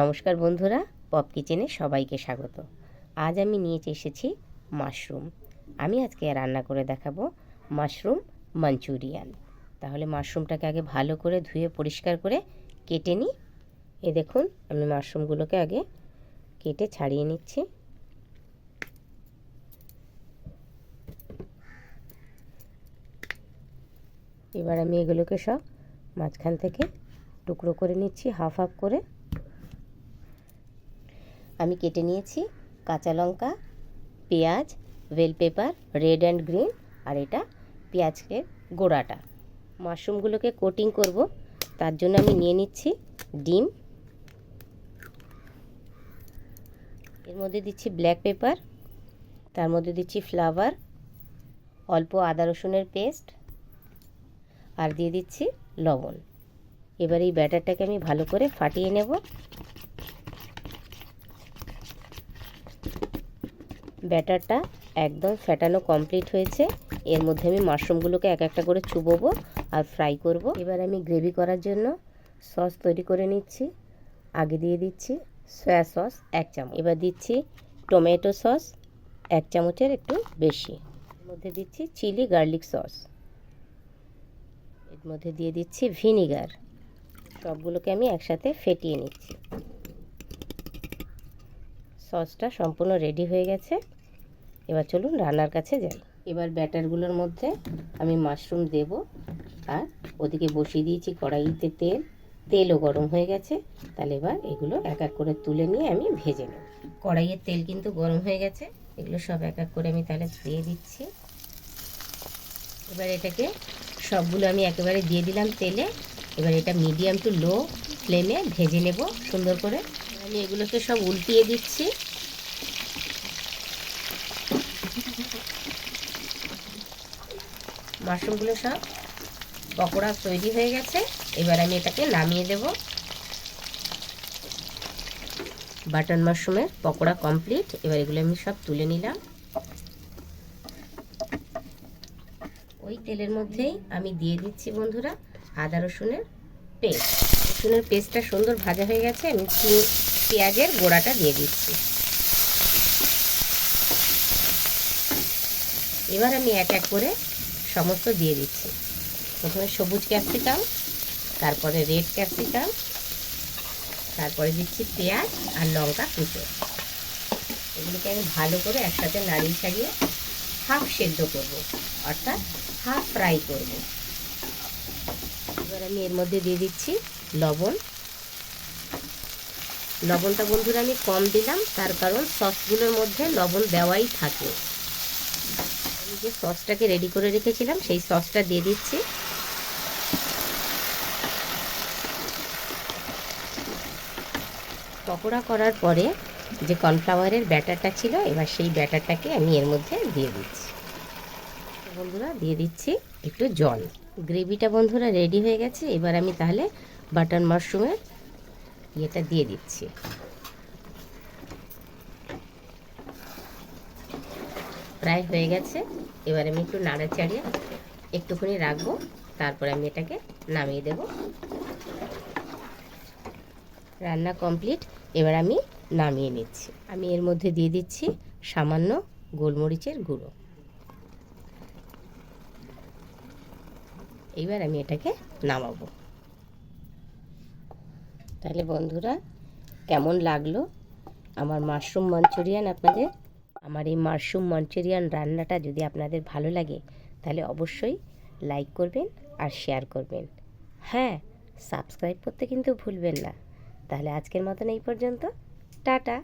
নমস্কার বন্ধুরা, পপ কিচেনে সবাইকে স্বাগত। আজ আমি নিয়ে এসেছি মাশরুম। আমি আজকে রান্না করে দেখাবো মাশরুম মাঞ্চুরিয়ান। তাহলে মাশরুমটাকে আগে ভালো করে ধুয়ে পরিষ্কার করে কেটে নিই। দেখুন, আমি মাশরুমগুলোকে আগে কেটে ছাড়িয়ে নিচ্ছি। এবার আমি এগুলোকে সব মাঝখান থেকে টুকরো করে নিচ্ছি, হাফ হাফ করে। আমি কেটে নিয়েছি কাঁচা লঙ্কা, পেঁয়াজ, bell pepper, red and green, আর এটা পেঁয়াজের গোড়াটা। মাশরুমগুলোকে কোটিং করব, তার জন্য আমি নিয়ে নিচ্ছি ডিম, এর মধ্যে দিচ্ছি ব্ল্যাক পেপার, তার মধ্যে দিচ্ছি ফ্লেভার, অল্প আদা রসুনের পেস্ট, আর দিয়ে দিচ্ছি লবণ। এবার এই ব্যাটারটাকে আমি ভালো করে ফাটিয়ে নেব। ব্যাটারটা একদম ফেটানো কমপ্লিট হয়েছে। এর মধ্যে আমি মাশরুমগুলোকে এক একটা করে চুবোবো আর ফ্রাই করব। এবার আমি গ্রেভি করার জন্য সস তৈরি করে নিচ্ছি। আগে দিয়ে দিচ্ছি সয়া সস 1 চামচ, এবার দিচ্ছি টমেটো সস 1 চামচের একটু বেশি, এর মধ্যে দিচ্ছি চিলি গার্লিক সস, এর মধ্যে দিয়ে দিচ্ছি ভিনিগার। সবগুলোকে আমি একসাথে ফেটিয়ে নিচ্ছি। সসটা সম্পূর্ণ রেডি হয়ে গেছে। এবার চলুন রান্নার কাছে যাই। এবার ব্যাটারগুলোর মধ্যে আমি মাশরুম দেব, আর ওদিকে বসিয়ে দিয়েছি কড়াইতে তেলও গরম হয়ে গেছে। তাহলে এবার এগুলো এক এক করে তুলে নিয়ে আমি ভেজে নেব। কড়াইয়ের তেল কিন্তু গরম হয়ে গেছে, এগুলো সব এক এক করে আমি তাহলে দিয়ে দিচ্ছি। এবার এটাকে সবগুলো আমি একেবারে দিয়ে দিলাম তেলে। এবার এটা মিডিয়াম টু লো ফ্লেমে ভেজে নেব সুন্দর করে। আমি এগুলোকে সব উল্টিয়ে দিচ্ছি। মাশরুমগুলো সব পকোড়া তৈরি হয়ে গেছে। এবার আমি এটাকে নামিয়ে দেব। বাটন মাশরুমের পকোড়া কমপ্লিট। এবার এগুলো আমি সব তুলে নিলাম। ওই তেলের মধ্যেই আমি দিয়ে দিচ্ছি বন্ধুরা আদা রসুনের পেস্ট। রসুনের পেস্টটা সুন্দর ভাজা হয়ে গেছে। আমি পেঁয়াজের গোড়াটা দিয়ে দিচ্ছি। এবার আমি এক এক করে সমস্ত দিয়ে দিচ্ছি। প্রথমে সবুজ ক্যাপসিকাম, তারপরে রেড ক্যাপসিকাম, তারপরে দিচ্ছি পেঁয়াজ আর লঙ্কা কুচো। এগুলোকে আমি ভালো করে একসাথে নাড়িয়ে ছাড়িয়ে হাফ সেদ্ধ করব, অর্থাৎ হাফ ফ্রাই করব। এবার আমি এর মধ্যে দিয়ে দিচ্ছি লবণ। লবণটা বন্ধুরা আমি কম দিলাম, তার কারণ সসগুলোর মধ্যে লবণ দেওয়াই থাকে। আমি যে সসটাকে রেডি করে রেখেছিলাম সেই সসটা দিয়ে দিচ্ছি। পকোড়া করার পরে যে কর্নফ্লাওয়ারের ব্যাটারটা ছিল, এবার সেই ব্যাটারটাকে আমি এর মধ্যে দিয়ে দিচ্ছি। বন্ধুরা দিয়ে দিচ্ছি একটু জল। গ্রেভিটা বন্ধুরা রেডি হয়ে গেছে। এবার আমি তাহলে বাটন মাশরুমের ইয়েটা দিয়ে দিচ্ছি। প্রায় হয়ে গেছে। এবার আমি একটু নাড়াচাড়িয়ে একটুখানি রাখবো, তারপরে আমি এটাকে নামিয়ে দেব। রান্না কমপ্লিট। এবার আমি নামিয়ে নিচ্ছি। আমি এর মধ্যে দিয়ে দিচ্ছি সামান্য গোলমরিচের গুঁড়ো। এইবার আমি এটাকে নামাবো। তাহলে বন্ধুরা কেমন লাগলো আমার মাশরুম মাঞ্চুরিয়ান আপনাদের? আমার এই মাশরুম মাঞ্চুরিয়ান রান্নাটা যদি আপনাদের ভালো লাগে তাহলে অবশ্যই লাইক করবেন আর শেয়ার করবেন। হ্যাঁ, সাবস্ক্রাইব করতে কিন্তু ভুলবেন না। তাহলে আজকের মতন এই পর্যন্ত। টাটা।